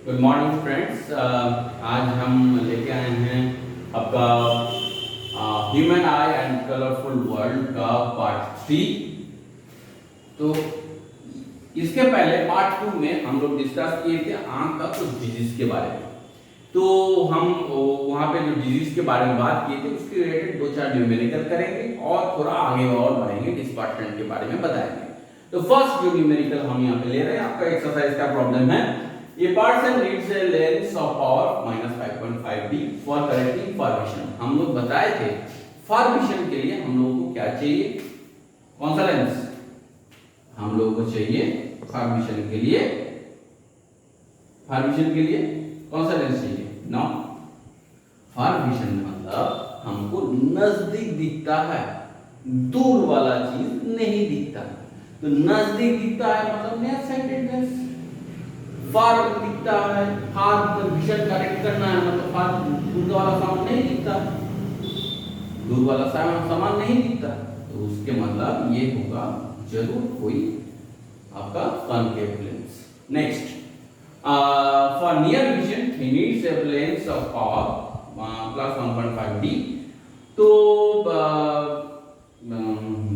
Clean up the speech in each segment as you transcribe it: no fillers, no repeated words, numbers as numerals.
Good morning friends. आज हम लेके आए हैं आपका human I and colourful world का पार्ट 3। तो इसके पहले पार्ट 2 में हम लोग डिस्कस किए थे आंख का कुछ डिजीज के बारे में। तो हम वहाँ पे जो डिजीज के बारे में बात किए थे उसके रिलेटेड 2-4 न्यूमेरिकल करेंगे और थोड़ा आगे और बढ़ेंगे, डिस्पार्टमेंट के बारे में बताएंगे। तो फर्स्ट जो न्यूमेरिकल हम यहाँ पे ले रहे हैं, आपका एक्सरसाइज का प्रॉब्लम है। A person needs a lens of power -5.5D for correcting far vision। हम लोग बताए थे फार विजन के लिए हम लोगों को क्या चाहिए, कौन सा लेंस हम लोगों को चाहिए फार विजन के लिए। फार विजन के लिए कौन सा लेंस चाहिए ना। फार विजन मतलब हमको नजदीक दिखता है, दूर वाला चीज नहीं दिखता। तो नजदीक दिखता है मतलब नियर साइटेड लेंस। फार दिखता है, फार विजन करेक्ट करना है मतलब फार दूर वाला सामान नहीं दिखता, दूर वाला सामान नहीं दिखता। तो उसके मतलब ये होगा जरूर कोई आपका concave lens. Next, for near vision he needs a lens of power +1.5D। तो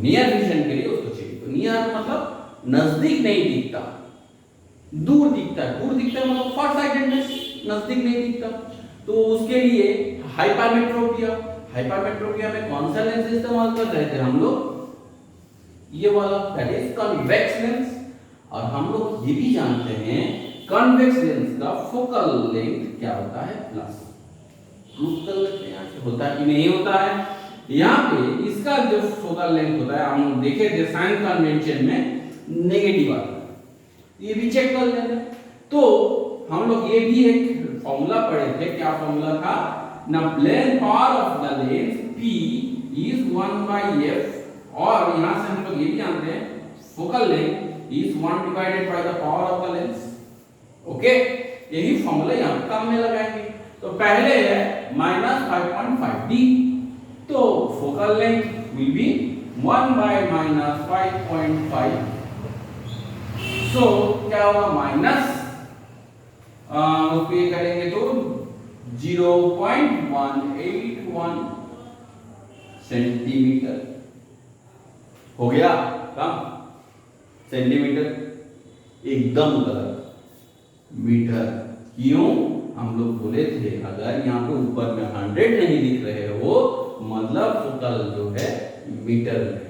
नियर विजन के लिए उसको चाहिए। तो नियर मतलब नजदीक नहीं दिखता, दूर दिखता है। दूर दिखता है मतलब फार साइटेडनेस, नजदीक नहीं दिखता। तो उसके लिए हाइपरमेट्रोपिया, हाइपरमेट्रोपिया में कौन सा लेंस इस्तेमाल कर रहे थे हम लोग, ये वाला, दैट इज कॉन्वेक्स लेंस। और हम लोग ये भी जानते हैं कॉन्वेक्स लेंस का फोकल लेंथ क्या होता है, प्लस। प्रूफ कर लेते हैं कि होता है कि नहीं होता है। यहाँ पे इसका जो फोकल लेंथ होता है, हम देखे थे साइन कन्वेंशन में नेगेटिव आता है, ये भी चेक कर लेते हैं। तो हम लोग ये भी एक फॉर्मूला पढ़े थे, क्या फॉर्मूला था ना, plane power of the lens P is 1/f। और यहां से हम लोग ये भी जानते हैं focal length is 1 divided by the power of the lens। Okay, यही फॉर्मूला यहां पे काम में लगाएंगे। तो पहले है -5.5D, तो फोकल लेंथ विल बी 1/-5.5। सो क्या होगा, माइनस उसको ये करेंगे तो 0.181 सेंटीमीटर हो गया। कम सेंटीमीटर एकदम गलत, मीटर। क्यों, हम लोग बोले थे अगर यहाँ पे ऊपर में 100 नहीं लिख रहे हो मतलब फोकल जो है मीटर में।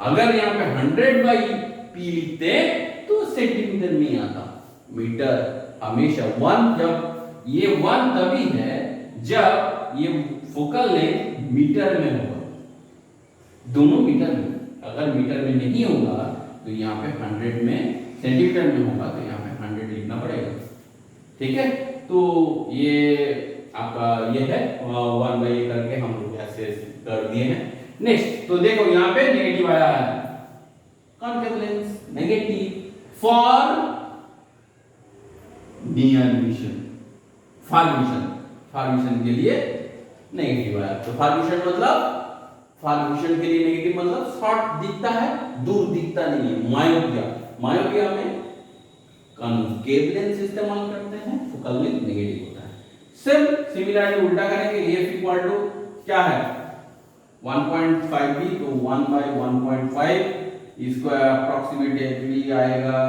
अगर यहाँ पे 100/p लिखते तो सेंटीमीटर में आता, मीटर हमेशा 1। जब ये 1 तभी है जब ये फोकल लेंथ मीटर में होगा, दोनों मीटर में। अगर मीटर में नहीं होगा तो यहाँ पे 100 में, सेंटीमीटर में होगा तो यहाँ पे 100 लिखना पड़ेगा। ठीक है, तो ये आपका ये है 1/a करके हम लोग ऐसे कर दिए हैं। नेक्स्ट, तो देखो यहाँ पे नेगेटिव आया है, concave lens negative for near vision, far vision. Far vision के लिए नेगेटिव आया। तो फार विजन मतलब, फार विजन के लिए नेगेटिव मतलब शॉर्ट दिखता है, दूर दिखता नहीं है। मायोपिया, मायोपिया में कॉन्केव लेंस इस्तेमाल करते हैं, फोकल लेंथ नेगेटिव होता है। सिमिलरली उल्टा करेंगे, एफ इक्वल टू क्या है 1.5D, तो 1/1.5 इसको अप्रोक्सीमेटली आएगा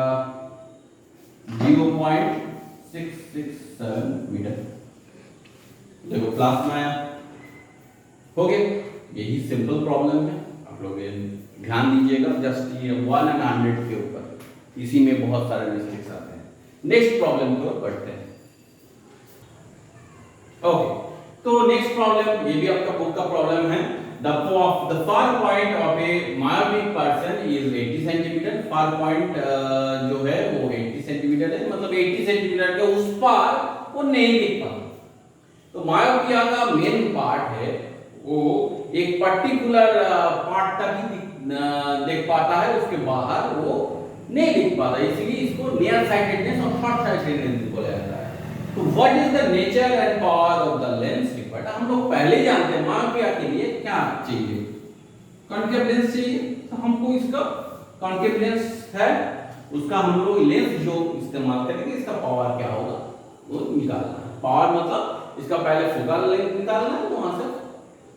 0.667 मीटर। देखो प्लस में आया, हो गया। यही सिंपल प्रॉब्लम है, आप लोग ध्यान दीजिएगा। जस्ट ये 1 and 100 के ऊपर, इसी में बहुत सारे मिस्टेक्स आते हैं। नेक्स्ट प्रॉब्लम की ओर बढ़ते हैं। ओके, तो नेक्स्ट प्रॉब्लम, ये भी आपका बुक का प्रॉब्लम है। The far point of a myopic person is 80 centimetre. Far point जो है वो 80 सेंटीमीटर है, मतलब 80 सेंटीमीटर के उस पार वो नहीं दिख पाता। तो मायोपिया का मेन पार्ट है वो एक पर्टिकुलर पार्ट तक ही देख पाता है, उसके बाहर वो नहीं दिख पाता, इसलिए इसको नियर साइटेडनेस और शॉर्ट साइटेडनेस बोला जाता है। तो what is the nature and power of the lens required, हम लोग पहले जानते हैं मायोपिया के लिए क्या चाहिए, कॉन्केव लेंस चाहिए। तो हमको इसका कॉन्केव लेंस है, उसका हम लोग लेंस जो इस्तेमाल करेंगे इसका पावर क्या होगा निकालना है। पावर मतलब इसका पहले फोकल लेंथ निकालना है, तो वहां से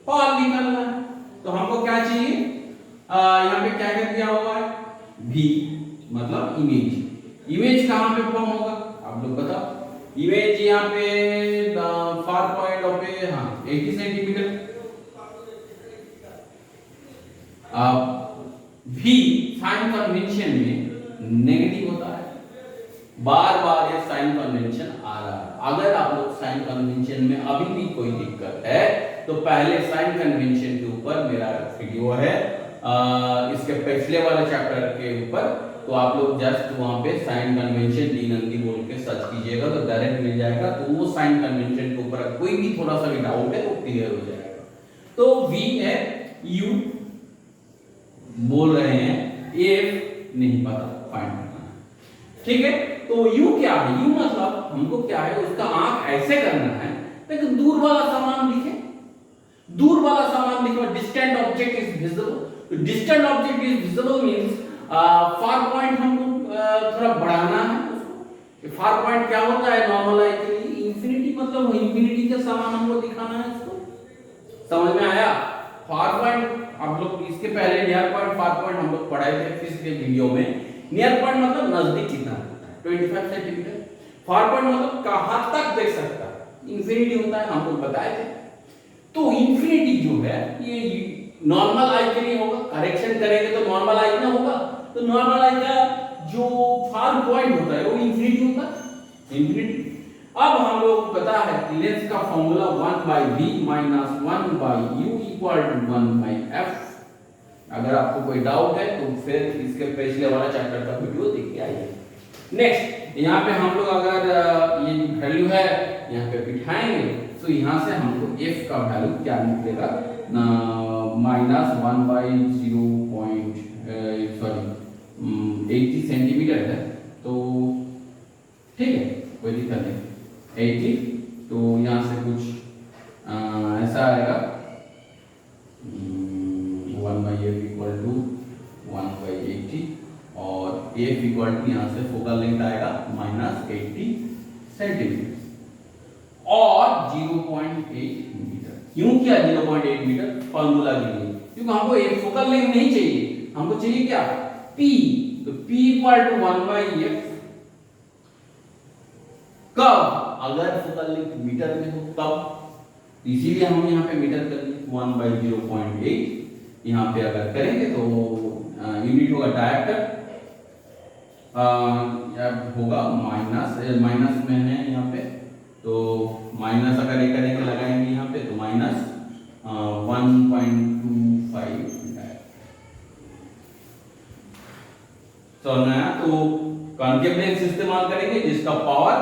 पावर निकालना है। तो हमको क्या चाहिए, यहाँ पे क्या क्या दिया हुआ है, v मतलब इमेज। इमेज कहाँ पे फॉर्म होगा आप लोग बताओ। इमेज यहाँ पे far point of a 80 centimetre. v sign convention में नेगेटिव होता है, बार बार ये साइन कन्वेंशन आ रहा है। अगर आप लोग साइन कन्वेंशन में अभी भी कोई दिक्कत है तो पहले साइन कन्वेंशन के ऊपर मेरा वीडियो है, इसके पिछले वाले चैप्टर के ऊपर, तो आप लोग जस्ट वहां पे साइन कन्वेंशन डी नंदी बोल के सर्च कीजिएगा तो डायरेक्ट मिल जाएगा। तो वो साइन कन्वेंशन के ऊपर कोई भी थोड़ा सा भी डाउट है तो क्लियर हो जाएगा। तो v है, u बोल रहे हैं, f नहीं पता, फाइंड करना है, ठीक है। तो u क्या है, u मतलब हमको क्या है, उसका आंख ऐसे करना है ताकि दूर वाला सामान दिखे। दूर वाला सामान दिखे, distant object is visible. Distant object is visible means far point हमको थोड़ा बढ़ाना है उसको। फार पॉइंट क्या होता है नॉर्मल आई के लिए, इंफिनिटी, मतलब इंफिनिटी का सामान हमको दिखाना है इसको। समझ में आया। फार पॉइंट आप लोग इसके पहले नियर पॉइंट, फार पॉइंट हम लोग पढ़ाए थे फिजिक्स के वीडियो में। नियर पॉइंट मतलब नजदीक कितना होता है, 25 सेंटीमीटर। फार पॉइंट मतलब कहां तक देख सकता है, इंफिनिटी होता है, हम लोग बताए थे। तो इंफिनिटी जो है ये नॉर्मल आई के लिए होगा, करेक्शन करेंगे तो नॉर्मल आई ना होगा। तो नॉर्मल आई का जो फार पॉइंट होता है वो इंफिनिटी होता है, इंफिनिटी। अब हम लोग को पता है कि लेंस का फॉर्मूला 1/v - 1/u = 1/f। अगर आपको कोई डाउट है तो फिर इसके पिछले वाला चैप्टर का वीडियो देख के आइए। नेक्स्ट यहाँ पे हम लोग अगर ये जो वैल्यू है यहाँ पे बिठाएंगे तो यहाँ से हमको f का वैल्यू क्या निकलेगा, -1/0.80 सेंटीमीटर है। तो ठीक है, कोई दिक्कत नहीं, 80। तो यहाँ से कुछ ऐसा आएगा, 1/f = 1/80 और f = यहाँ से फोकल लेंथ आएगा -80 सेंटीमीटर और 0.8 मीटर। क्यों किया 0.8 मीटर फॉर्मूला के लिए, क्योंकि हमको एक फोकल लेंथ नहीं चाहिए, हमको चाहिए क्या, p। तो p = 1/f कब, अगर फोकल लेंथ मीटर में हो तब। इसीलिए हम यहाँ पे मीटर कर दिए, 1/0.8। यहाँ पे अगर करेंगे तो यूनिट होगा डायरेक्टर, होगा माइनस में है यहाँ पे, तो माइनस अगर ये करेंगे लगाएंगे यहाँ पे तो -1.25 तो कॉन्केव लेंस इस्तेमाल करेंगे जिसका पावर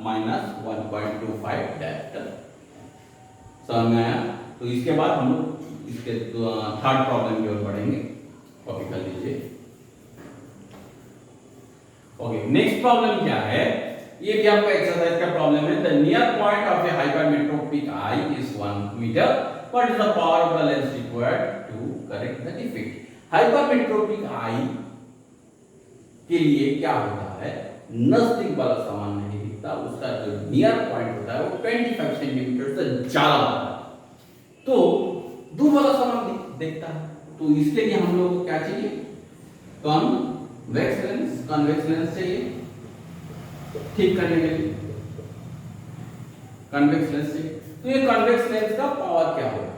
-1.25 डायरेक्टर। समझ में आया। तो इसके बाद हम लोग इसके थर्ड प्रॉब्लम की ओर बढ़ेंगे, कॉपी कर लीजिए। ओके, नेक्स्ट प्रॉब्लम क्या है, ये भी आपका एक्सरसाइज का प्रॉब्लम है। The near point of a hypermetropic eye is 1 metre, what is the power of the lens required to correct the defect. Hypermetropic eye के लिए क्या होता है, नजदीक वाला सामान नहीं दिखता, उसका जो नियर पॉइंट होता है वो 25 सेंटीमीटर से ज्यादा होता है, तो दूर वाला सामान दिखता है। तो इसके लिए हम लोग को क्या चाहिए, कॉन्वेक्स लेंस चाहिए ठीक करने के लिए, कॉन्वेक्स लेंस चाहिए। तो ये कॉन्वेक्स लेंस का पावर क्या होगा,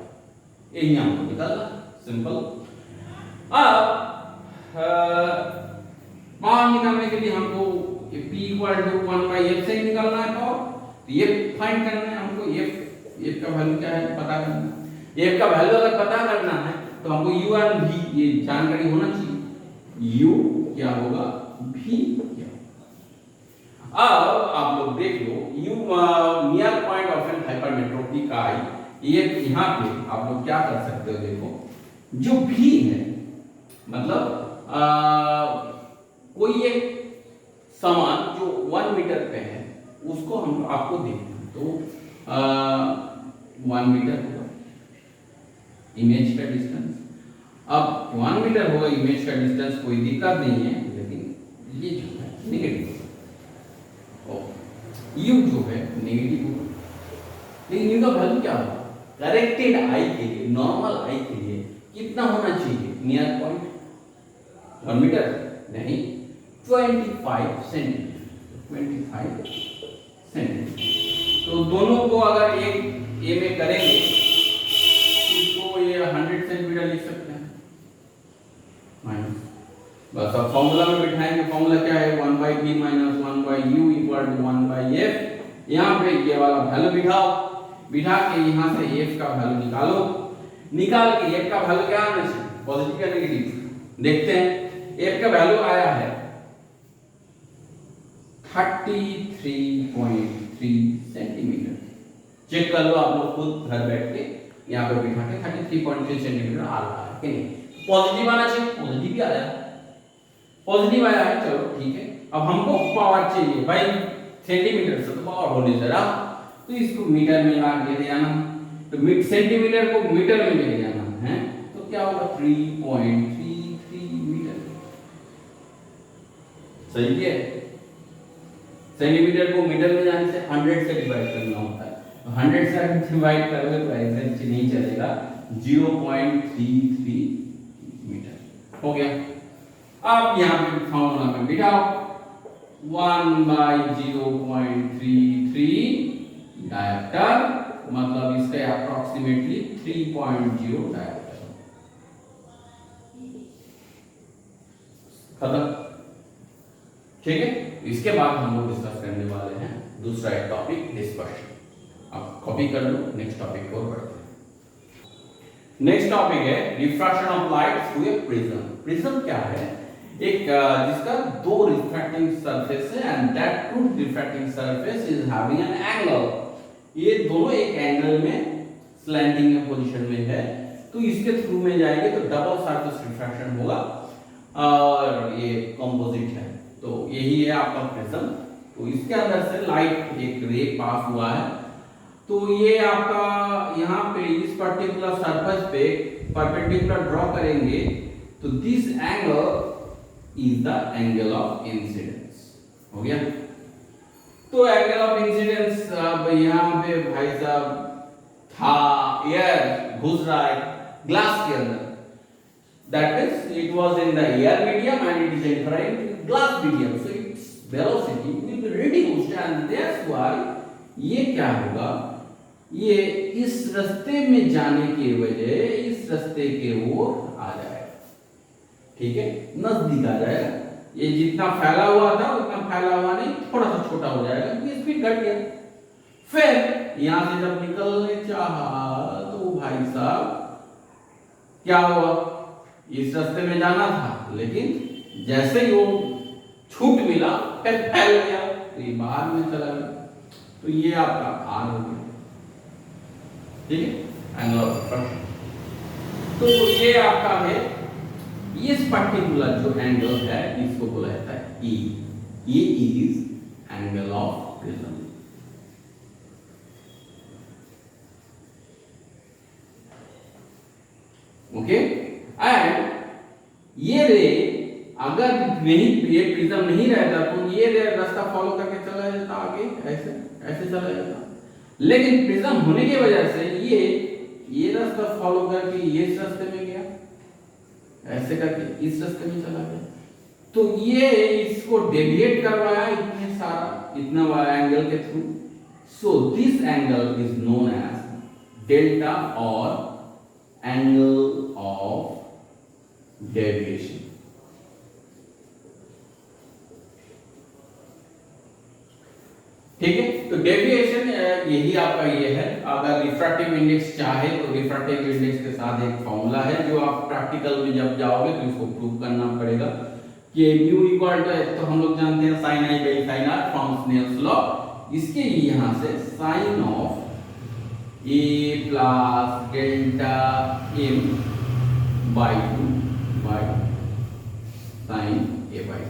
यही हमको निकालना, सिंपल। अब पावर निकालने के लिए हमको p = 1/f से निकालना है पावर। तो ये फाइंड करना है हमको, f का वैल्यू क्या है पता करना है। f का वैल्यू अगर पता करना है तो हमको u और v ये जानकारी होना चाहिए, u क्या होगा, v क्या होगा। अब आप लोग देख लो, u near point of an hypermetropic eye, ये यहाँ पे आप लोग क्या कर सकते हो, देखो जो v है मतलब कोई एक सामान जो 1 मीटर पे है उसको हम आपको देखना है, तो 1 मीटर होगा इमेज का डिस्टेंस। अब 1 मीटर होगा इमेज का डिस्टेंस, कोई दिक्कत नहीं है, लेकिन ये जो है नेगेटिव। यू जो है नेगेटिव होगा, लेकिन यू का वैल्यू क्या होगा? करेक्टेड आई के लिए, नॉर्मल आई के लिए कितना होना चाहिए? नियर पॉइंट 1 मीटर नहीं, 25 सेंटीमीटर, 25 सेंटीमीटर। तो दोनों को अगर एक ए में करेंगे इसको ये 100 सेंटीमीटर लिख सकते हैं माइनस, बस अब फॉर्मूला में बिठाएंगे। फॉर्मूला क्या है? 1/b minus 1/u equal to 1/f। यहाँ पे ये वाला वैल्यू बिठाओ, बिठा के यहाँ से f का वैल्यू निकालो, निकाल के f का वैल्यू क्या आना चाहिए? पॉजिटिव या नेगेटिव? देखते हैं। f का वैल्यू आया है 33.3 सेंटीमीटर। चेक कर लो आप लोग खुद घर बैठ के, यहाँ पे बिठा के 33.3 सेंटीमीटर आ रहा है कि नहीं? पॉजिटिव आना चाहिए, पॉजिटिव भी आया, पॉजिटिव आया है, चलो ठीक है। अब हमको पावर चाहिए भाई, सेंटीमीटर से तो पावर होने जरा, तो इसको मीटर में ला के ले जाना, तो सेंटीमीटर को मीटर में ले जाना है, तो क्या होगा? 3.33 मीटर। सही है। सेंटीमीटर को मीटर में जाने से 100 से डिवाइड करना होता है, तो 100 से डिवाइड करोगे तो ऐसे नहीं चलेगा, 0.33 मीटर हो गया। अब यहाँ पे फॉर्मूला में बिठाओ, 1/0.33 डायमीटर, मतलब इसका अप्रोक्सीमेटली 3.0 डायमीटर। खत्म, ठीक है। इसके बाद हम लोग डिस्कस करने वाले हैं दूसरा एक टॉपिक, डिस्पर्शन। अब कॉपी कर लो, नेक्स्ट टॉपिक को बढ़ते हैं। नेक्स्ट टॉपिक है refraction of light through a prism. Prism क्या है? एक जिसका दो रिफ्रैक्टिंग सरफेस है and that two refracting surface is having an angle. ये दोनों एक एंगल में स्लैंटिंग पोजीशन में है, तो इसके थ्रू में जाएंगे तो डबल सरफेस रिफ्रैक्शन होगा, और ये कंपोजिट है, तो यही है आपका प्रिज्म। तो इसके अंदर से लाइट एक रे पास हुआ है, तो ये आपका यहाँ पे इस पर्टिकुलर सरफेस पे परपेंडिकुलर ड्रॉ करेंगे, तो this angle is the angle of incidence. हो गया। तो एंगल ऑफ इंसिडेंस अब यहाँ पे भाई साहब था, एयर घुस रहा है ग्लास के अंदर, that means it was in the air medium and it is entering glass medium, so its velocity will be reduced and that's why ये क्या होगा? ये इस रास्ते में जाने के वजह इस रास्ते के ओर आ जाएगा, ठीक है, नजदीक आ जाएगा। ये जितना फैला हुआ था उतना फैला हुआ नहीं, थोड़ा सा छोटा हो जाएगा क्योंकि स्पीड घट गया। फिर यहां से जब निकलने चाहा तो भाई साहब क्या हुआ? इस रास्ते में जाना था, लेकिन जैसे ही वो छूट मिला फिर फैल गया, तो ये बाहर में चला गया, तो ये आपका आर हो गया, ठीक है, एंगल ऑफ रिफ्रैक्शन। तो ये आपका है, इस पर्टिकुलर जो एंगल है इसको बोला जाता है ई, ये is angle of prism. Okay, and ये रे अगर नहीं, ये प्रिज्म नहीं रहता तो ये रे रास्ता फॉलो करके चला जाता आगे, ऐसे ऐसे चला जाता, लेकिन प्रिज्म होने की वजह से ये रास्ता फॉलो करके ये रास्ते में गया, ऐसे करके इस रास्ते में चला गया, तो ये इसको डेविएट करवाया इतना बड़ा एंगल के थ्रू। So this angle is known as delta और एंगल ऑफ डेविएशन। ठीक है, तो डेविएशन यही आपका ये है। अगर रिफ्रैक्टिव इंडेक्स चाहे तो रिफ्रैक्टिव इंडेक्स के साथ एक फॉर्मूला है जो आप प्रैक्टिकल में जब जाओगे तो इसको प्रूव करना पड़ेगा कि म्यू इक्वल टू, तो हम लोग जानते हैं sine i by sine r from Snell's law. इसके यहां से sine of A plus delta m by 2 by sine A by,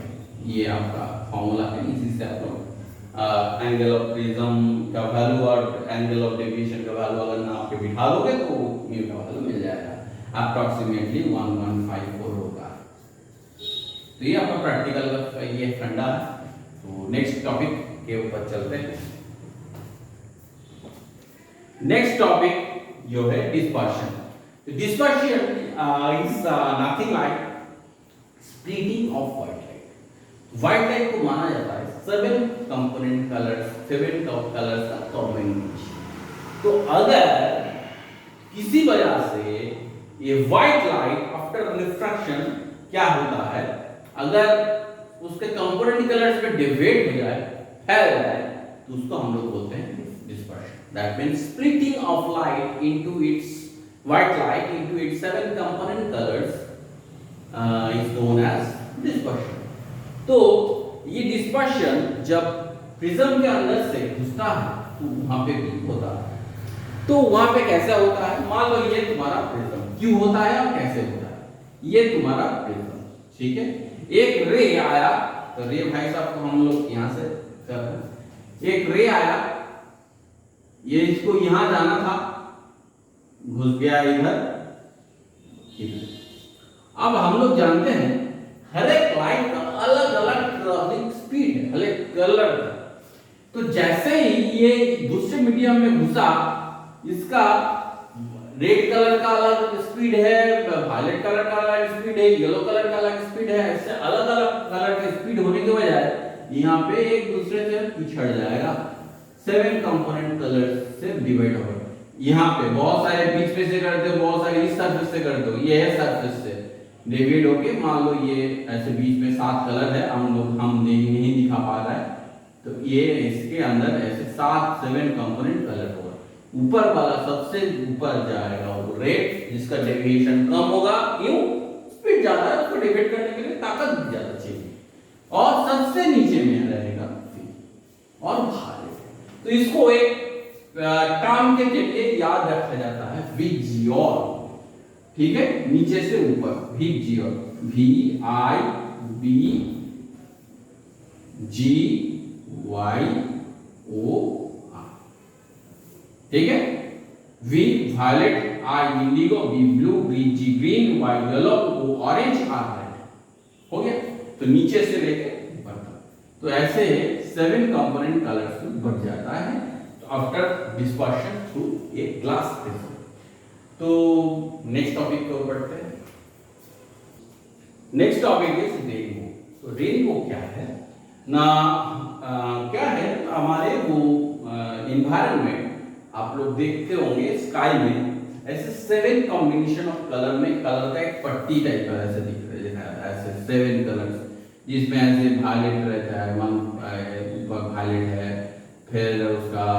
ये आपका फॉर्मूला है। इसी से आप लोग एंगल ऑफ प्रिज्म का वैल्यू और एंगल ऑफ डेविएशन का वैल्यू अगर नाप के बिठा दोगे तो म्यू का वैल्यू मिल जाएगा, अप्रॉक्सीमेटली 1154 होगा। तो ये आपका प्रैक्टिकल का ये फंडा है। तो नेक्स्ट टॉपिक के ऊपर चलते हैं। नेक्स्ट टॉपिक जो है dispersion. Dispersion is nothing like splitting of white light. White light को माना जाता है 7 कंपोनेंट कलर्स, 7 कलर्स का कॉम्बिनेशन। तो अगर किसी वजह से ये व्हाइट लाइट आफ्टर रिफ्रैक्शन क्या होता है, अगर उसके कंपोनेंट कलर्स पे डिवाइड हो जाए, फैल जाए, तो उसको हम लोग बोलते हैं dispersion. That means splitting of light into its white light into its 7 component colours is known as dispersion. तो ये डिस्पर्शन जब प्रिज्म के अंदर से घुसता है तो वहां पे भी होता है। तो वहां पे कैसा होता है, मान लो ये तुम्हारा प्रिज्म क्यों होता है और कैसे होता है, ये तुम्हारा प्रिज्म, ठीक है। एक रे आया, तो रे भाई साहब को हम लोग यहां से कर रहे हैं, एक रे आया, ये इसको यहां जाना था, घुस गया इधर। अब हम लोग जानते हैं हर एक लाइट का अलग अलग ट्रैवलिंग स्पीड है, हर एक कलर का। तो जैसे ही ये दूसरे मीडियम में घुसा, इसका रेड कलर का अलग स्पीड है, वायलेट कलर का अलग स्पीड है, येलो कलर का अलग स्पीड है। ऐसे अलग अलग कलर के स्पीड होने की वजह यहाँ पे एक दूसरे से पिछड़ जाएगा, 7 कंपोनेंट कलर्स से डिवाइड होगा। यहाँ पे बहुत सारे बीच में से करते हो, बहुत सारे इस सरफेस से करते हो, ये है सरफेस से डिवाइड होके, मान लो ये ऐसे बीच में 7 कलर है, हम नहीं दिखा पा रहा है, तो ये इसके अंदर ऐसे 7 कंपोनेंट कलर होगा। ऊपर वाला सबसे ऊपर जाएगा वो रेड, जिसका डेविएशन कम होगा, क्यों, स्पीड ज्यादा है, उसको डिवाइड करने के लिए ताकत भी ज्यादा चाहिए। और सबसे नीचे में रहेगा और भाले। तो इसको एक टर्म के जरिए याद रखा जाता है विजियोर, ठीक है, नीचे से ऊपर विजियोर, VIGYOR, ठीक है। V violet, I indigo, B blue, G green, Y yellow, O orange, R red, हो गया। तो नीचे से लेके ऊपर तक, तो ऐसे 7 कंपोनेंट कलर्स में बढ़ जाता है after dispersion through a glass prism. तो नेक्स्ट टॉपिक को पढ़ते हैं। Next topic is rainbow. तो रेनबो क्या है ना, क्या है, हमारे वो एनवायरनमेंट आप लोग देखते होंगे स्काई में ऐसे 7 कॉम्बिनेशन ऑफ कलर में, कलर का एक पट्टी टाइप का ऐसे दिख रहा है, ऐसे 7 कलर्स, जिसमें ऐसे वायलेट रहता है, ऊपर वायलेट है, फिर उसका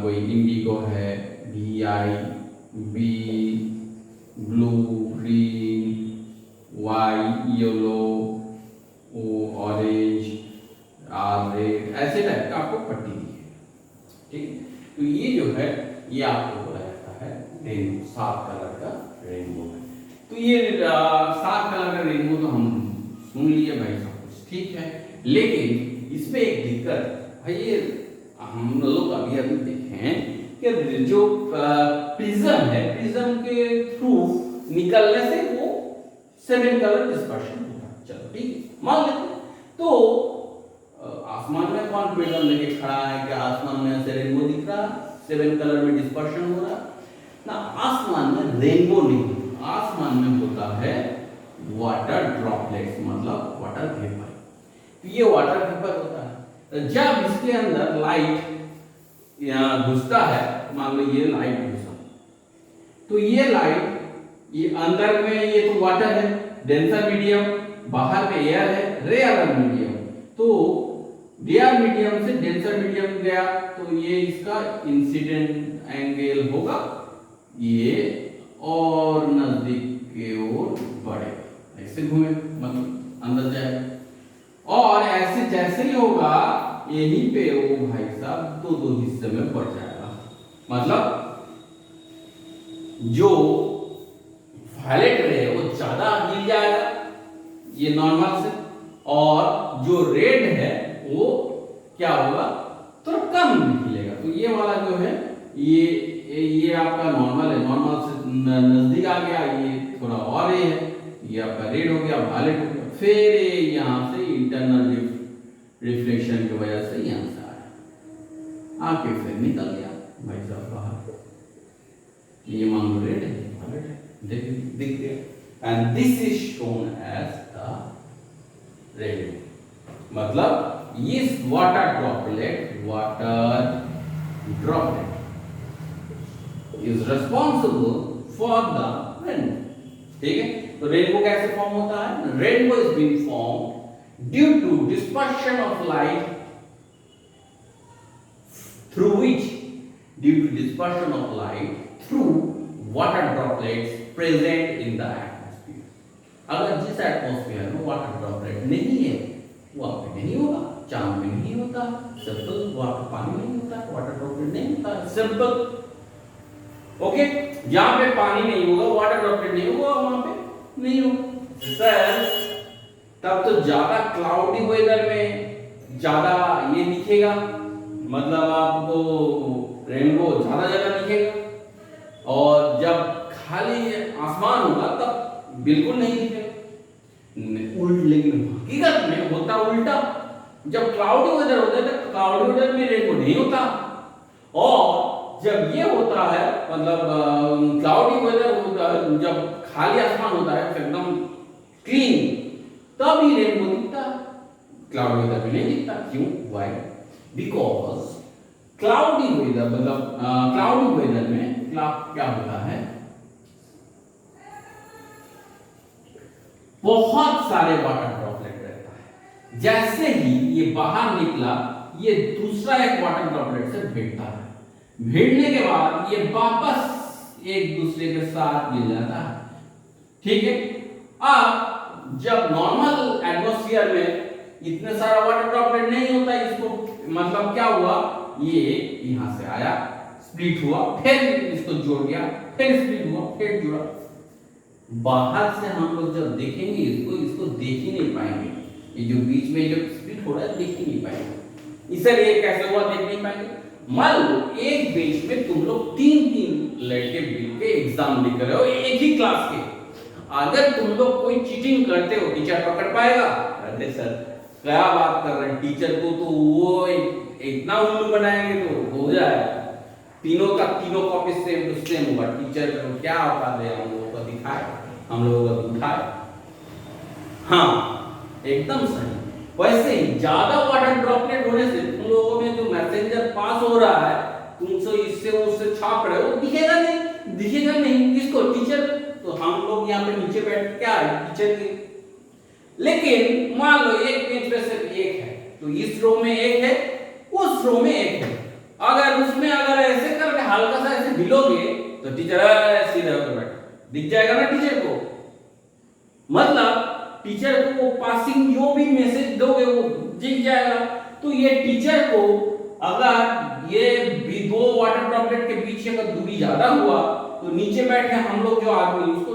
कोई इंडिगो है, VI, blue, green, Y yellow, O orange, R red, ऐसे टाइप का आपको पट्टी दी है, ठीक। तो ये जो है ये आपको बोला जाता है रेनबो, 7 कलर का रेनबो है। तो ये 7 कलर का रेनबो तो हम सुन लिए भाई सब कुछ, ठीक है। लेकिन इसमें एक दिक्कत भाई, ये हम लोग अभी देखें कि जो प्रिज्म है, प्रिज्म के थ्रू निकलने से वो 7 कलर डिस्पर्शन होता है। चलो ठीक है, मान लेते हैं। तो आसमान में कौन प्रिज्म लेके खड़ा है, क्या आसमान में ऐसे रेनबो दिख रहा, 7 कलर में डिस्पर्शन हो रहा ना? आसमान में रेनबो नहीं, आसमान में होता है वाटर ड्रॉपलेट्स, मतलब वाटर वेपर। तो ये वाटर वेपर होता है। तो जब इसके अंदर लाइट घुसता है, मान लो ये लाइट घुसा, तो ये लाइट, ये अंदर में ये तो वाटर है, डेंसर मीडियम, बाहर में एयर है, रेयर मीडियम। तो रेयर मीडियम से डेंसर मीडियम गया, तो ये इसका इंसिडेंट एंगल होगा, ये और नजदीक के ओर बढ़ेगा, ऐसे घूमे, मतलब अंदर जाएगा। और ऐसे जैसे ही होगा, यहीं पे वो भाई साहब दो हिस्से में बढ़ जाएगा। मतलब जो वायलेट रे है वो ज्यादा हिल जाएगा, ये नॉर्मल से, और जो रेड है वो क्या होगा, थोड़ा कम हिलेगा। तो ये वाला जो है ये आपका नॉर्मल है, नॉर्मल से नजदीक आ गया, ये थोड़ा और ये आपका रेड हो गया, वायलेट हो गया, फिर यहाँ से इंटरनल रिफ्लेक्शन की वजह से यहाँ से आया, आके फिर निकल गया भाई साहब बाहर। ये मान लो रेड है, वायलेट है, दिख गया। And this is shown as the rainbow. मतलब इस water droplet is responsible for the rainbow. ठीक है, तो रेनबो कैसे फॉर्म होता है? Rainbow is being form due to dispersion of light through which due to dispersion of light through water droplets present in the atmosphere। अगर जिस atmosphere में water droplet नहीं है वहां पे नहीं होगा, चांद में नहीं होता, सिंपल। वहां पे पानी नहीं होता, वाटर ड्रॉपलेट नहीं होता, सिंपल। ओके, जहां पे पानी नहीं होगा, वाटर ड्रॉपलेट नहीं होगा, वहां पे नहीं होगा। सर तब तो ज्यादा क्लाउडी वेदर में ज्यादा ये दिखेगा, मतलब आपको रेनबो ज्यादा जगह दिखेगा, और जब खाली आसमान होगा तब बिल्कुल नहीं दिखेगा। लेकिन हकीकत में होता उल्टा। जब क्लाउडी वेदर होता है तो क्लाउडी वेदर में रेनबो नहीं होता, और जब ये होता है मतलब क्लाउडी वेदर होता है, जब खाली आसमान होता है एकदम क्लीन, तब ही रेनबो दिखता है, क्लाउडी वेदर में नहीं दिखता। क्यों? वाई? बिकॉज क्लाउडी वेदर मतलब क्लाउडी वेदर में क्या होता है, बहुत सारे वाटर ड्रॉपलेट रहता है। जैसे ही ये बाहर निकला, ये दूसरा एक वाटर ड्रॉपलेट से भिड़ता है, भिड़ने के बाद ये वापस एक दूसरे के साथ मिल जाता है। ठीक है, अब जब नॉर्मल एटमॉस्फेयर में इतने सारा वाटर ड्रॉपलेट नहीं होता, इसको मतलब क्या हुआ, ये यहां से आया, स्प्लिट हुआ, फिर इसको जोड़ गया, फिर स्प्लिट हुआ, फिर जुड़ा। बाहर से हम लोग जब देखेंगे इसको देख ही नहीं पाएंगे, ये जो बीच में जो स्प्लिट हो रहा है देख ही नहीं पाएंगे। इसलिए कैसे हुआ देख नहीं पाएंगे। मान लो एक बेंच में तुम लोग तीन लड़के मिल के एग्जाम लिख रहे हो एक ही क्लास के, अगर तुम लोग कोई चीटिंग करते हो टीचर पकड़ पाएगा? अरे सर क्या बात कर रहे हैं, टीचर को तो वो इतना उल्लू बनाएंगे तो हो जाएगा। तीनों का तीनों कॉपी सेम टू सेम होगा, टीचर को क्या औकात है हम लोगों को दिखाए, हम लोगों को दिखाए। हाँ एकदम सही। वैसे ही ज्यादा वाटर ड्रॉपलेट होने से तुम लोगों में जो मैसेंजर पास हो रहा है, तुमसे इससे उससे छाप रहे हो, दिखेगा नहीं किसको? टीचर। तो हम लोग यहाँ पे नीचे बैठ क्या है टीचर के। लेकिन मान लो एक पेज पे सिर्फ एक है, तो इस रो में एक है, उस रो में एक है। अगर उसमें अगर ऐसे करके हल्का सा ऐसे हिलोगे तो टीचर सीधे होकर बैठा दिख जाएगा ना टीचर को। मतलब टीचर को पासिंग जो भी मैसेज दोगे वो दिख जाएगा। तो ये टीचर को अगर ये भी दो वाटर ड्रॉपलेट के बीच अगर दूरी ज्यादा हुआ तो नीचे बैठे हम लोग जो आदमी उसको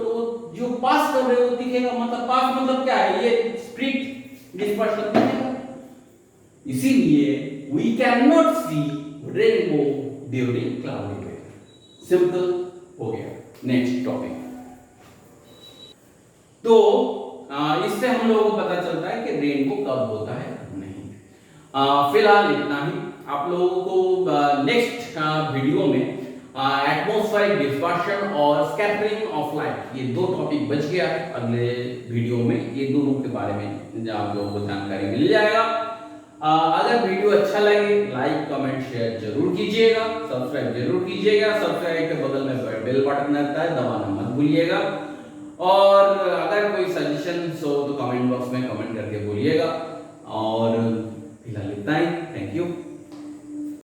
जो पास कर रहे हो दिखेगा। मतलब पास मतलब क्या है, ये स्प्लिट डिस्पर्शन दिखेगा। इसीलिए we can not see rainbow during cloudy weather. Simple हो गया। Next topic. तो इससे हम लोगों को पता चलता है कि रेनबो कब होता है नहीं। फिलहाल इतना ही। आप लोगों को नेक्स्ट वीडियो में एटमॉस्फेरिक डिस्पर्शन और स्कैटरिंग ऑफ लाइट, ये दो टॉपिक बच गया है। अगले वीडियो में ये दोनों के बारे में आप लोगों को जानकारी मिल जाएगा। अगर वीडियो अच्छा लगे लाइक कमेंट शेयर जरूर कीजिएगा, सब्सक्राइब जरूर कीजिएगा। सब्सक्राइब के बगल में बेल बटन रहता है, दबाना मत भूलिएगा। और अगर कोई सजेशन हो तो कमेंट बॉक्स में कमेंट करके बोलिएगा। और फिलहाल इतना ही। Thank you.